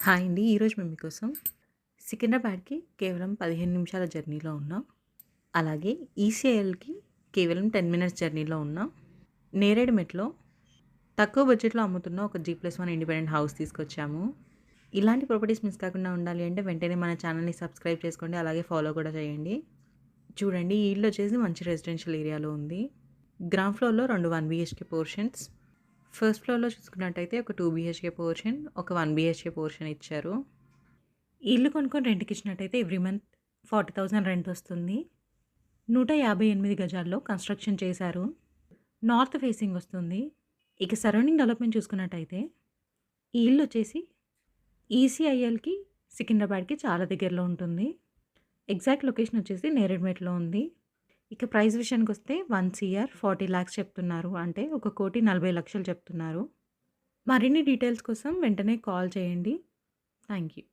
Hi అండి. ఈరోజు మేము మీకోసం సికింద్రాబాద్‌కి కేవలం 15 నిమిషాల జర్నీలో ఉన్నాం. అలాగే ఈసీఐఎల్‌కి కేవలం 10 మినిట్స్ జర్నీలో ఉన్నాం. నేరేడుమెట్‌లో తక్కువ బడ్జెట్‌లో అమ్ముతున్న ఒక G+1 ఇండిపెండెంట్ హౌస్ తీసుకొచ్చాము. ఇలాంటి ప్రాపర్టీస్ మిస్ కాకుండా ఉండాలి అంటే వెంటనే మన ఛానల్‌ని సబ్స్క్రైబ్ చేసుకోండి. అలాగే ఫాలో కూడా చేయండి. చూడండి, ఈ ఇల్లు వచ్చేసి మంచి రెసిడెన్షియల్ ఏరియాలో ఉంది. గ్రౌండ్ ఫ్లోర్‌లో 2 1 బీహెచ్‌కే పోర్షన్స్. ఫస్ట్ ఫ్లోర్‌లో చూసుకున్నట్టయితే ఒక 2 బీహెచ్‌కే పోర్షన్, ఒక 1 బీహెచ్‌కే పోర్షన్ ఇచ్చారు. ఈ ఇల్లు కొనుక్కొని రెంట్‌కిచ్చినట్టయితే ఎవ్రీ మంత్ 40,000 రెంట్ వస్తుంది. 158 గజాల్లో కన్‌స్ట్రక్షన్ చేశారు. నార్త్ ఫేసింగ్ వస్తుంది. ఇక సరౌండింగ్ డెవలప్‌మెంట్ చూసుకున్నట్టయితే ఈ ఇల్లొచ్చేసి ఈసీఐఎల్‌కి, సికింద్రాబాద్‌కి చాలా దగ్గరలో ఉంటుంది. ఎగ్జాక్ట్ లొకేషన్ వచ్చేసి నేరేడ్మెట్లో ఉంది. ఇక ప్రైస్ విషయానికొస్తే 1,40,00,000 చెప్తున్నారు. అంటే 1,40,00,000 చెప్తున్నారు. మరిన్ని డీటెయిల్స్ కోసం వెంటనే కాల్ చేయండి. Thank you.